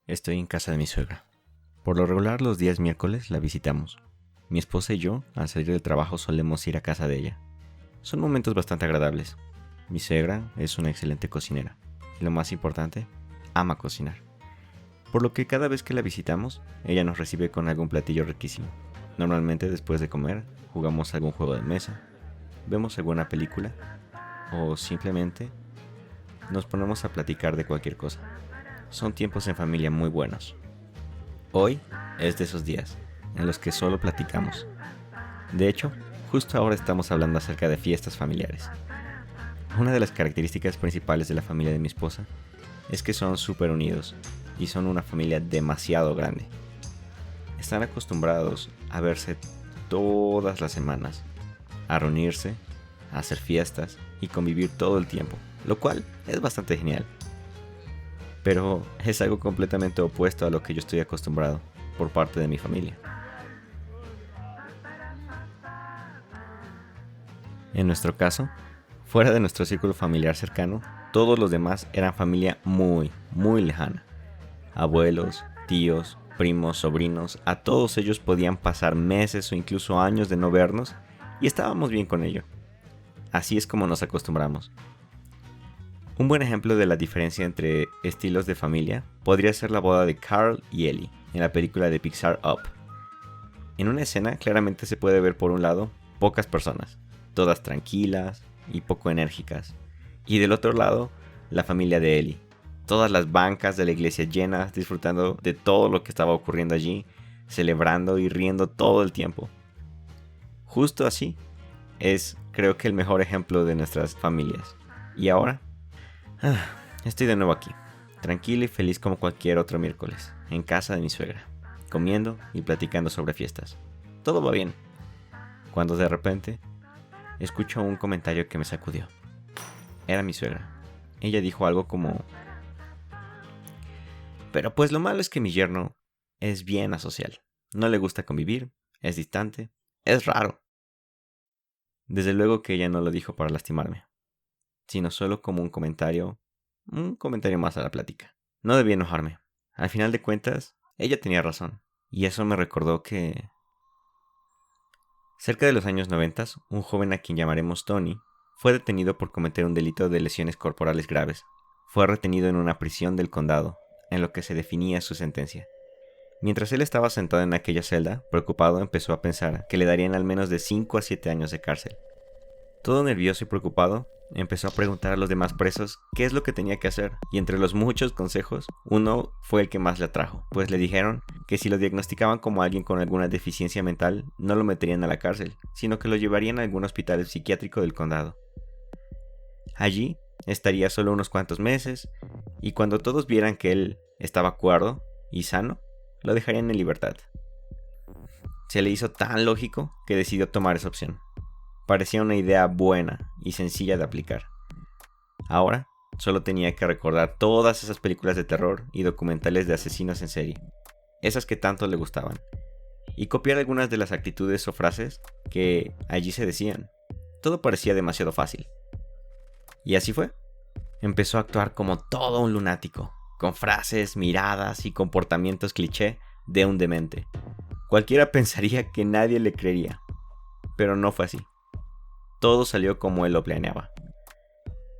Estoy en casa de mi suegra. Por lo regular los días miércoles la visitamos. Mi esposa y yo, al salir del trabajo, solemos ir a casa de ella. Son momentos bastante agradables. Mi suegra es una excelente cocinera. Y lo más importante, ama cocinar. Por lo que cada vez que la visitamos, ella nos recibe con algún platillo riquísimo. Normalmente después de comer, jugamos algún juego de mesa, vemos alguna película o simplemente nos ponemos a platicar de cualquier cosa. Son tiempos en familia muy buenos. Hoy es de esos días en los que solo platicamos. De hecho, justo ahora estamos hablando acerca de fiestas familiares. Una de las características principales de la familia de mi esposa es que son súper unidos y son una familia demasiado grande. Están acostumbrados a verse todas las semanas, a reunirse, a hacer fiestas y convivir todo el tiempo, lo cual es bastante genial. Pero es algo completamente opuesto a lo que yo estoy acostumbrado por parte de mi familia. En nuestro caso, fuera de nuestro círculo familiar cercano, todos los demás eran familia muy lejana. Abuelos, tíos, primos, sobrinos, a todos ellos podían pasar meses o incluso años de no vernos y estábamos bien con ello. Así es como nos acostumbramos. Un buen ejemplo de la diferencia entre estilos de familia podría ser la boda de Carl y Ellie en la película de Pixar Up. En una escena claramente se puede ver por un lado pocas personas, todas tranquilas y poco enérgicas, y del otro lado la familia de Ellie, todas las bancas de la iglesia llenas disfrutando de todo lo que estaba ocurriendo allí, celebrando y riendo todo el tiempo. Justo así es, creo que, el mejor ejemplo de nuestras familias. Y ahora estoy de nuevo aquí, tranquilo y feliz como cualquier otro miércoles, en casa de mi suegra, comiendo y platicando sobre fiestas. Todo va bien, cuando de repente escucho un comentario que me sacudió. Era mi suegra. Ella dijo algo como: pero pues lo malo es que mi yerno es bien asocial. No le gusta convivir, es distante, es raro. Desde luego que ella no lo dijo para lastimarme, sino solo como un comentario más a la plática. No debía enojarme. Al final de cuentas, ella tenía razón. Y eso me recordó que cerca de los años 90, un joven a quien llamaremos Tony fue detenido por cometer un delito de lesiones corporales graves. Fue retenido en una prisión del condado, en lo que se definía su sentencia. Mientras él estaba sentado en aquella celda, preocupado, empezó a pensar que le darían al menos de 5 a 7 años de cárcel. Todo nervioso y preocupado, empezó a preguntar a los demás presos qué es lo que tenía que hacer, y entre los muchos consejos, uno fue el que más le atrajo, pues le dijeron que si lo diagnosticaban como alguien con alguna deficiencia mental, no lo meterían a la cárcel, sino que lo llevarían a algún hospital psiquiátrico del condado. Allí estaría solo unos cuantos meses, y cuando todos vieran que él estaba cuerdo y sano, lo dejarían en libertad. Se le hizo tan lógico que decidió tomar esa opción. Parecía una idea buena y sencilla de aplicar. Ahora solo tenía que recordar todas esas películas de terror y documentales de asesinos en serie, esas que tanto le gustaban, y copiar algunas de las actitudes o frases que allí se decían. Todo parecía demasiado fácil. Y así fue. Empezó a actuar como todo un lunático, con frases, miradas y comportamientos cliché de un demente. Cualquiera pensaría que nadie le creería, pero no fue así. Todo salió como él lo planeaba.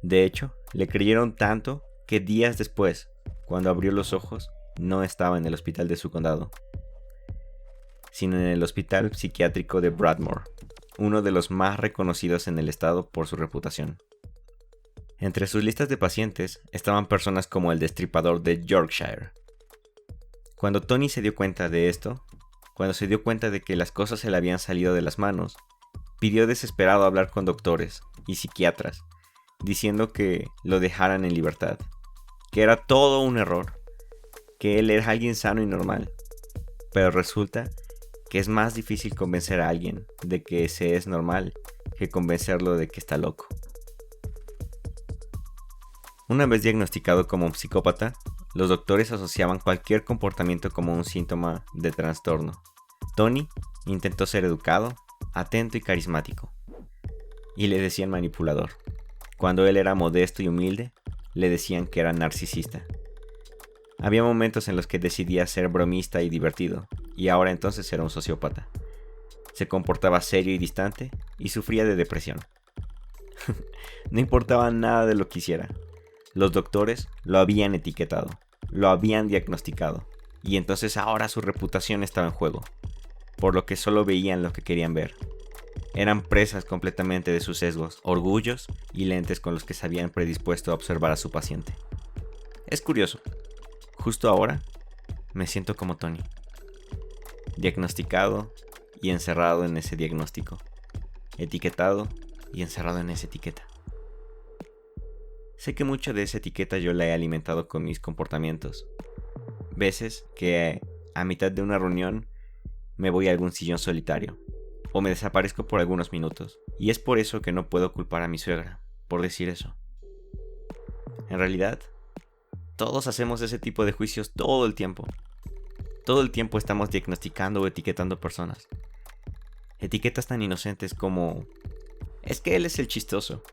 De hecho, le creyeron tanto que días después, cuando abrió los ojos, no estaba en el hospital de su condado, sino en el hospital psiquiátrico de Broadmoor, uno de los más reconocidos en el estado por su reputación. Entre sus listas de pacientes estaban personas como el destripador de Yorkshire. Cuando Tony se dio cuenta de esto, cuando se dio cuenta de que las cosas se le habían salido de las manos, pidió desesperado hablar con doctores y psiquiatras, diciendo que lo dejaran en libertad, que era todo un error, que él era alguien sano y normal. Pero resulta que es más difícil convencer a alguien de que se es normal que convencerlo de que está loco. Una vez diagnosticado como un psicópata, los doctores asociaban cualquier comportamiento como un síntoma de trastorno. Tony intentó ser educado, atento y carismático, y le decían manipulador. Cuando él era modesto y humilde, le decían que era narcisista. Había momentos en los que decidía ser bromista y divertido, y ahora entonces era un sociópata. Se comportaba serio y distante, y sufría de depresión. No importaba nada de lo que hiciera. Los doctores lo habían etiquetado, lo habían diagnosticado, y entonces ahora su reputación estaba en juego, por lo que solo veían lo que querían ver. Eran presas completamente de sus sesgos, orgullos y lentes con los que se habían predispuesto a observar a su paciente. Es curioso, justo ahora me siento como Tony, diagnosticado y encerrado en ese diagnóstico, etiquetado y encerrado en esa etiqueta. Sé que mucho de esa etiqueta yo la he alimentado con mis comportamientos. Veces que a mitad de una reunión me voy a algún sillón solitario o me desaparezco por algunos minutos, y es por eso que no puedo culpar a mi suegra por decir eso. En realidad, todos hacemos ese tipo de juicios todo el tiempo. Todo el tiempo estamos diagnosticando o etiquetando personas. Etiquetas tan inocentes como: es que él es el chistoso,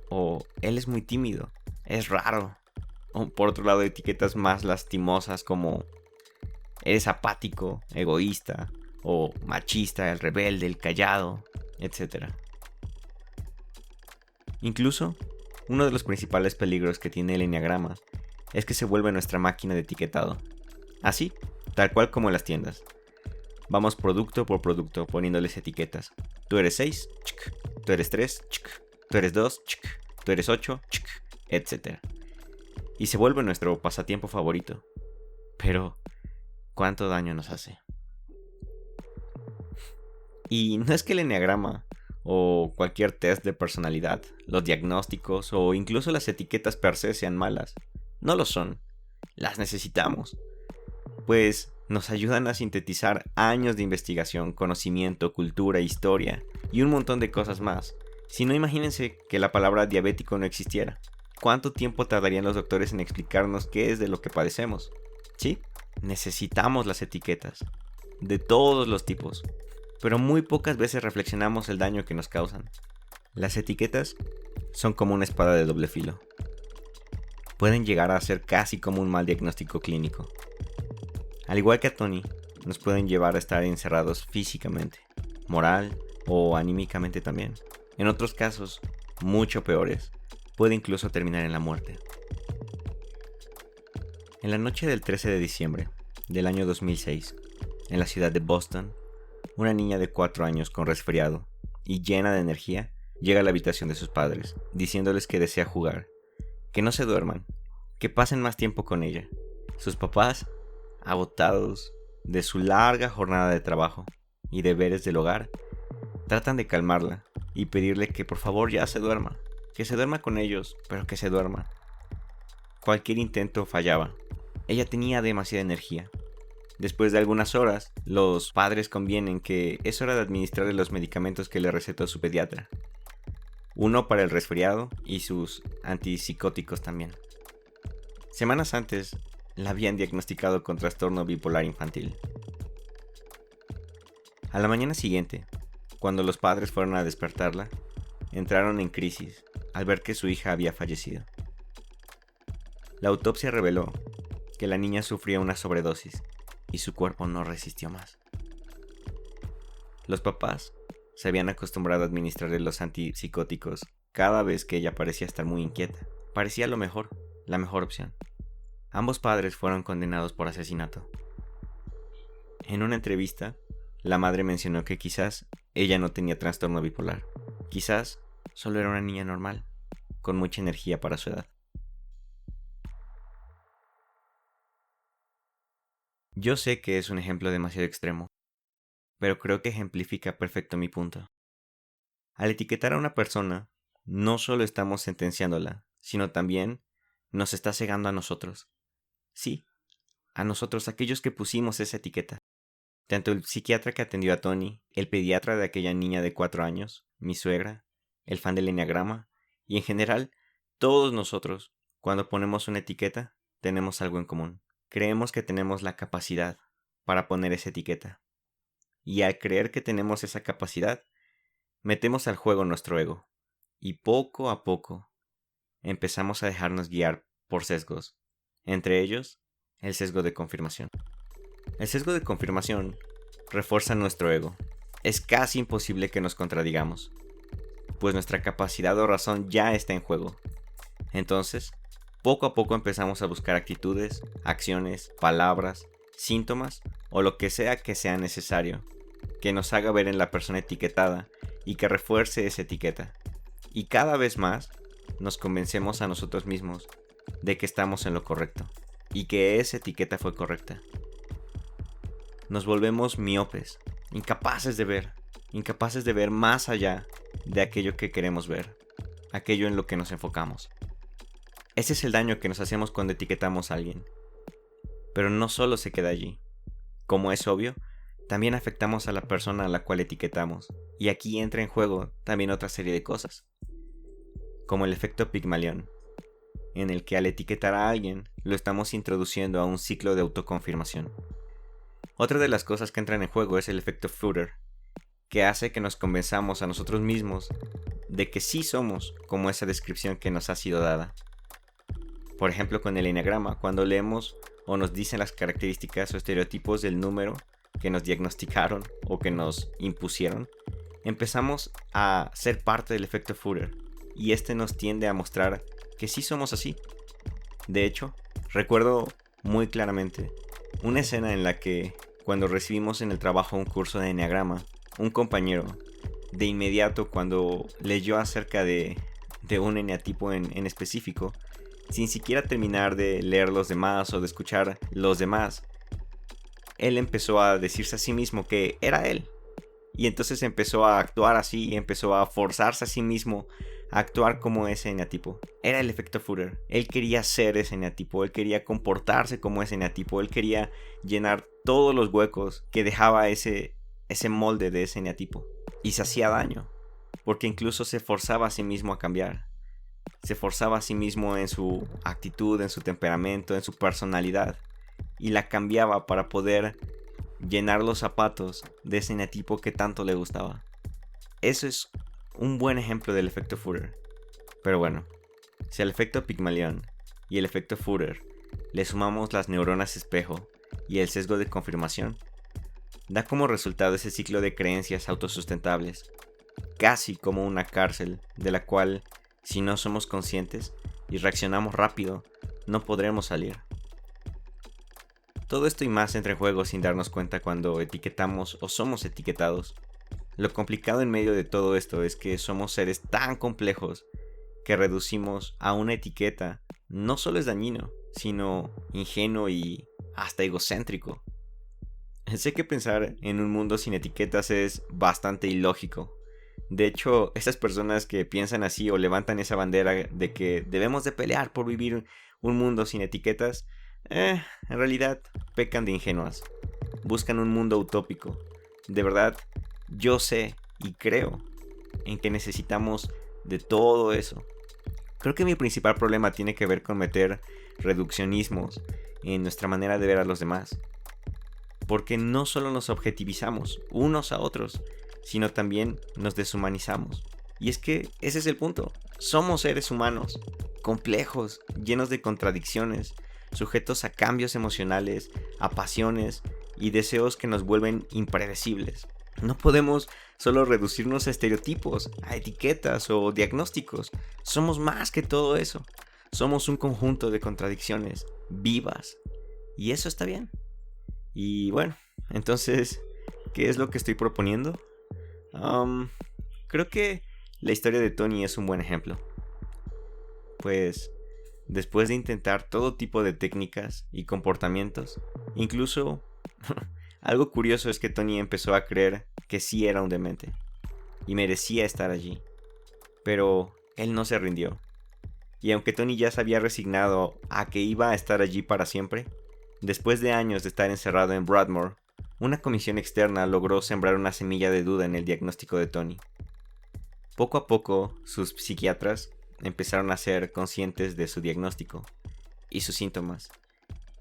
o él es muy tímido, es raro. O por otro lado, etiquetas más lastimosas como: eres apático, egoísta, o machista, el rebelde, el callado, etc. Incluso, uno de los principales peligros que tiene el enneagrama es que se vuelve nuestra máquina de etiquetado. Así, tal cual como en las tiendas. Vamos producto por producto poniéndoles etiquetas. Tú eres 6, tú eres 3, tú eres 2, tú eres 8, etc. Y se vuelve nuestro pasatiempo favorito. Pero, ¿cuánto daño nos hace? Y no es que el enneagrama o cualquier test de personalidad, los diagnósticos o incluso las etiquetas per se sean malas. No lo son. Las necesitamos. Pues nos ayudan a sintetizar años de investigación, conocimiento, cultura, historia y un montón de cosas más. Si no, imagínense que la palabra diabético no existiera. ¿Cuánto tiempo tardarían los doctores en explicarnos qué es de lo que padecemos? ¿Sí? Necesitamos las etiquetas. De todos los tipos. Pero muy pocas veces reflexionamos el daño que nos causan. Las etiquetas son como una espada de doble filo. Pueden llegar a ser casi como un mal diagnóstico clínico. Al igual que a Tony, nos pueden llevar a estar encerrados físicamente, moral o anímicamente también. En otros casos, mucho peores, puede incluso terminar en la muerte. En la noche del 13 de diciembre del año 2006, en la ciudad de Boston, una niña de 4 años con resfriado y llena de energía llega a la habitación de sus padres, diciéndoles que desea jugar, que no se duerman, que pasen más tiempo con ella. Sus papás, agotados de su larga jornada de trabajo y deberes del hogar, tratan de calmarla y pedirle que por favor ya se duerma, que se duerma con ellos, pero que se duerma. Cualquier intento fallaba. Ella tenía demasiada energía. Después de algunas horas, los padres convienen que es hora de administrarle los medicamentos que le recetó su pediatra. Uno para el resfriado y sus antipsicóticos también. Semanas antes, la habían diagnosticado con trastorno bipolar infantil. A la mañana siguiente, cuando los padres fueron a despertarla, entraron en crisis al ver que su hija había fallecido. La autopsia reveló que la niña sufría una sobredosis y su cuerpo no resistió más. Los papás se habían acostumbrado a administrarle los antipsicóticos cada vez que ella parecía estar muy inquieta. Parecía lo mejor, la mejor opción. Ambos padres fueron condenados por asesinato. En una entrevista, la madre mencionó que quizás ella no tenía trastorno bipolar. Quizás solo era una niña normal, con mucha energía para su edad. Yo sé que es un ejemplo demasiado extremo, pero creo que ejemplifica perfecto mi punto. Al etiquetar a una persona, no solo estamos sentenciándola, sino también nos está cegando a nosotros. Sí, a nosotros, aquellos que pusimos esa etiqueta. Tanto el psiquiatra que atendió a Tony, el pediatra de aquella niña de 4 años, mi suegra, el fan del enneagrama, y en general, todos nosotros, cuando ponemos una etiqueta, tenemos algo en común. Creemos que tenemos la capacidad para poner esa etiqueta. Y al creer que tenemos esa capacidad, metemos al juego nuestro ego. Y poco a poco, empezamos a dejarnos guiar por sesgos. Entre ellos, el sesgo de confirmación. El sesgo de confirmación refuerza nuestro ego. Es casi imposible que nos contradigamos, pues nuestra capacidad o razón ya está en juego. Entonces, poco a poco empezamos a buscar actitudes, acciones, palabras, síntomas o lo que sea necesario, que nos haga ver en la persona etiquetada y que refuerce esa etiqueta. Y cada vez más nos convencemos a nosotros mismos de que estamos en lo correcto y que esa etiqueta fue correcta. Nos volvemos miopes, incapaces de ver más allá de aquello que queremos ver, aquello en lo que nos enfocamos. Ese es el daño que nos hacemos cuando etiquetamos a alguien. Pero no solo se queda allí. Como es obvio, también afectamos a la persona a la cual etiquetamos, y aquí entra en juego también otra serie de cosas, como el efecto Pigmalión, en el que al etiquetar a alguien lo estamos introduciendo a un ciclo de autoconfirmación. Otra de las cosas que entran en juego es el efecto Footer, que hace que nos convenzamos a nosotros mismos de que sí somos como esa descripción que nos ha sido dada. Por ejemplo, con el eneagrama, cuando leemos o nos dicen las características o estereotipos del número que nos diagnosticaron o que nos impusieron, empezamos a ser parte del efecto Footer, y este nos tiende a mostrar que sí somos así. De hecho, recuerdo muy claramente una escena en la que, cuando recibimos en el trabajo un curso de eneagrama, un compañero, de inmediato cuando leyó acerca de un eneatipo en específico, sin siquiera terminar de leer los demás o de escuchar los demás, él empezó a decirse a sí mismo que era él. Y entonces empezó a actuar así y empezó a forzarse a sí mismo a actuar como ese eneatipo. Era el efecto Footer. Él quería ser ese eneatipo, él quería comportarse como ese eneatipo, él quería llenar todos los huecos que dejaba ese molde de ese eneatipo. Y se hacía daño, porque incluso se forzaba a sí mismo a cambiar. Se forzaba a sí mismo en su actitud, en su temperamento, en su personalidad, y la cambiaba para poder llenar los zapatos de ese eneatipo que tanto le gustaba. Eso es un buen ejemplo del efecto Footer. Pero bueno, si al efecto Pigmalión y el efecto Footer le sumamos las neuronas espejo y el sesgo de confirmación, da como resultado ese ciclo de creencias autosustentables, casi como una cárcel de la cual, si no somos conscientes y reaccionamos rápido, no podremos salir. Todo esto y más entra en juego sin darnos cuenta cuando etiquetamos o somos etiquetados. Lo complicado en medio de todo esto es que somos seres tan complejos que reducimos a una etiqueta no solo es dañino, sino ingenuo y hasta egocéntrico. Sé que pensar en un mundo sin etiquetas es bastante ilógico. De hecho, esas personas que piensan así o levantan esa bandera de que debemos de pelear por vivir un mundo sin etiquetas, en realidad pecan de ingenuas. Buscan un mundo utópico. De verdad, yo sé y creo en que necesitamos de todo eso. Creo que mi principal problema tiene que ver con meter reduccionismos en nuestra manera de ver a los demás. Porque no solo nos objetivizamos unos a otros, sino también nos deshumanizamos. Y es que ese es el punto. Somos seres humanos, complejos, llenos de contradicciones, sujetos a cambios emocionales, a pasiones y deseos que nos vuelven impredecibles. No podemos solo reducirnos a estereotipos, a etiquetas o diagnósticos. Somos más que todo eso. Somos un conjunto de contradicciones vivas. Y eso está bien. Y bueno, entonces, ¿qué es lo que estoy proponiendo? Creo que la historia de Tony es un buen ejemplo. Pues, después de intentar todo tipo de técnicas y comportamientos, incluso algo curioso es que Tony empezó a creer que sí era un demente y merecía estar allí. Pero él no se rindió. Y aunque Tony ya se había resignado a que iba a estar allí para siempre, después de años de estar encerrado en Broadmoor, una comisión externa logró sembrar una semilla de duda en el diagnóstico de Tony. Poco a poco, sus psiquiatras empezaron a ser conscientes de su diagnóstico y sus síntomas.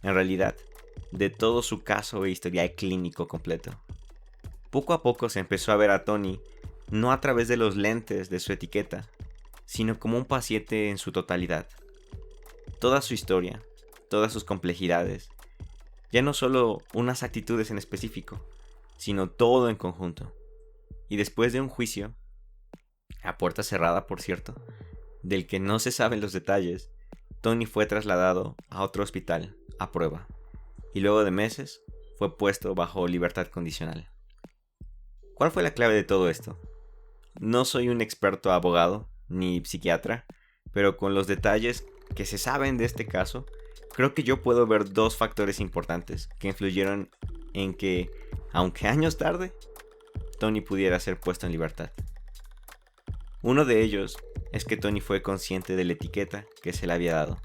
En realidad, de todo su caso e historial clínico completo. Poco a poco se empezó a ver a Tony no a través de los lentes de su etiqueta, sino como un paciente en su totalidad. Toda su historia, todas sus complejidades Ya no solo unas actitudes en específico, sino todo en conjunto. Y después de un juicio, a puerta cerrada por cierto, del que no se saben los detalles, Tony fue trasladado a otro hospital a prueba, y luego de meses fue puesto bajo libertad condicional. ¿Cuál fue la clave de todo esto? No soy un experto abogado ni psiquiatra, pero con los detalles que se saben de este caso, creo que yo puedo ver dos factores importantes que influyeron en que, aunque años tarde, Tony pudiera ser puesto en libertad. Uno de ellos es que Tony fue consciente de la etiqueta que se le había dado.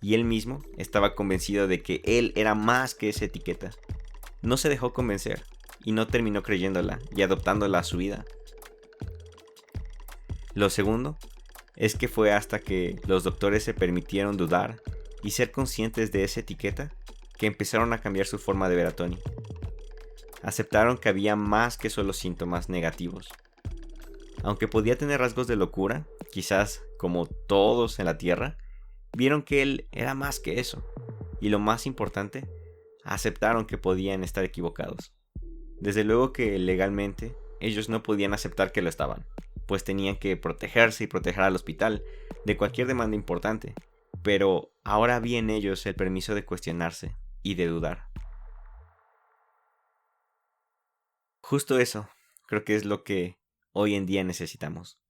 Y él mismo estaba convencido de que él era más que esa etiqueta. No se dejó convencer y no terminó creyéndola y adoptándola a su vida. Lo segundo es que fue hasta que los doctores se permitieron dudar y ser conscientes de esa etiqueta que empezaron a cambiar su forma de ver a Tony. Aceptaron que había más que solo síntomas negativos. Aunque podía tener rasgos de locura, quizás como todos en la Tierra, vieron que él era más que eso. Y lo más importante, aceptaron que podían estar equivocados. Desde luego que legalmente ellos no podían aceptar que lo estaban, pues tenían que protegerse y proteger al hospital de cualquier demanda importante. Pero ahora había en ellos el permiso de cuestionarse y de dudar. Justo eso, creo que es lo que hoy en día necesitamos.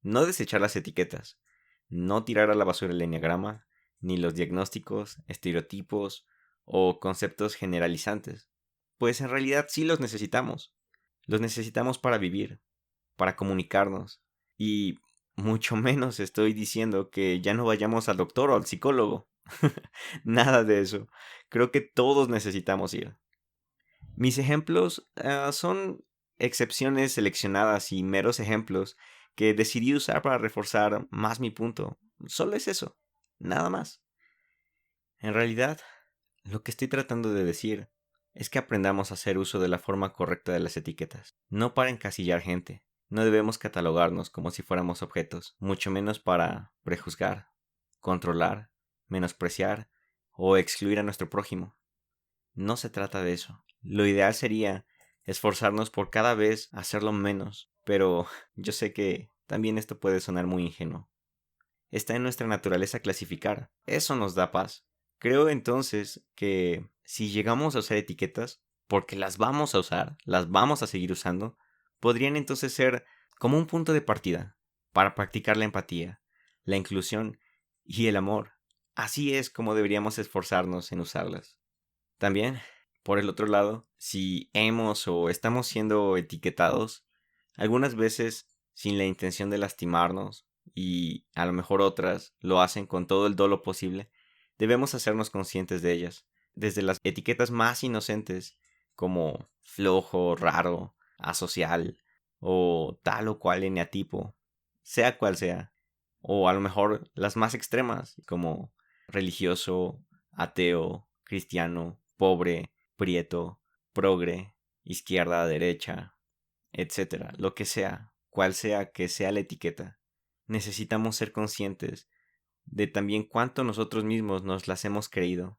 No desechar las etiquetas, no tirar a la basura el enneagrama, ni los diagnósticos, estereotipos o conceptos generalizantes, pues en realidad sí los necesitamos. Los necesitamos para vivir, para comunicarnos, y mucho menos estoy diciendo que ya no vayamos al doctor o al psicólogo. Nada de eso. Creo que todos necesitamos ir. Mis ejemplos son excepciones seleccionadas y meros ejemplos que decidí usar para reforzar más mi punto. Solo es eso, nada más. En realidad, lo que estoy tratando de decir es que aprendamos a hacer uso de la forma correcta de las etiquetas, no para encasillar gente. No debemos catalogarnos como si fuéramos objetos, mucho menos para prejuzgar, controlar, menospreciar o excluir a nuestro prójimo. No se trata de eso. Lo ideal sería esforzarnos por cada vez hacerlo menos, pero yo sé que también esto puede sonar muy ingenuo. Está en nuestra naturaleza clasificar. Eso nos da paz. Creo entonces que si llegamos a usar etiquetas, porque las vamos a usar, las vamos a seguir usando, podrían entonces ser como un punto de partida para practicar la empatía, la inclusión y el amor. Así es como deberíamos esforzarnos en usarlas. También, por el otro lado, si hemos o estamos siendo etiquetados, algunas veces sin la intención de lastimarnos, y a lo mejor otras lo hacen con todo el dolo posible, debemos hacernos conscientes de ellas, desde las etiquetas más inocentes, como flojo, raro, asocial, o tal o cual eneatipo, sea cual sea, o a lo mejor las más extremas, como religioso, ateo, cristiano, pobre, prieto, progre, izquierda, derecha, etcétera, lo que sea, cual sea que sea la etiqueta. Necesitamos ser conscientes de también cuánto nosotros mismos nos las hemos creído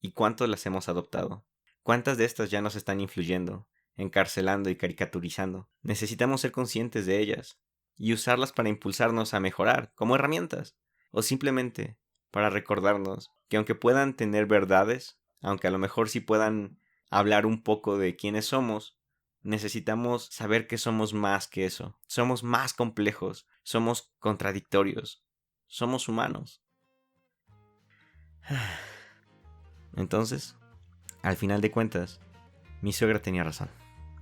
y cuánto las hemos adoptado. Cuántas de estas ya nos están influyendo, encarcelando y caricaturizando. Necesitamos ser conscientes de ellas y usarlas para impulsarnos a mejorar como herramientas, o simplemente para recordarnos que aunque puedan tener verdades, aunque a lo mejor sí puedan hablar un poco de quiénes somos, necesitamos saber que somos más que eso. Somos más complejos, somos contradictorios, somos humanos. Entonces, al final de cuentas, mi suegra tenía razón.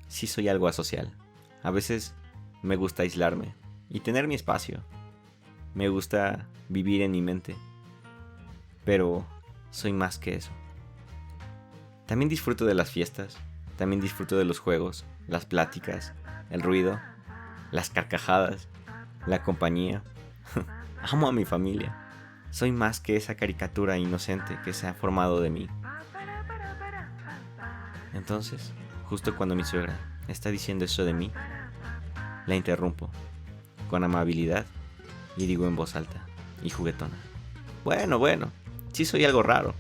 Sí soy algo asocial. A veces me gusta aislarme y tener mi espacio. Me gusta vivir en mi mente. Pero soy más que eso. También disfruto de las fiestas. También disfruto de los juegos, las pláticas, el ruido, las carcajadas, la compañía. Amo a mi familia. Soy más que esa caricatura inocente que se ha formado de mí. Entonces, justo cuando mi suegra está diciendo eso de mí, la interrumpo con amabilidad y digo en voz alta y juguetona: Bueno, sí soy algo raro,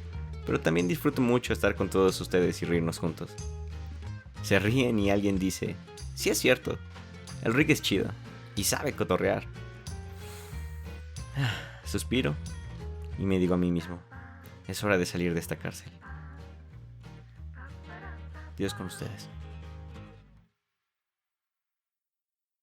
pero también disfruto mucho estar con todos ustedes y reírnos juntos. Se ríen y alguien dice, sí es cierto, el Rick es chido y sabe cotorrear. Suspiro y me digo a mí mismo, es hora de salir de esta cárcel. Dios con ustedes.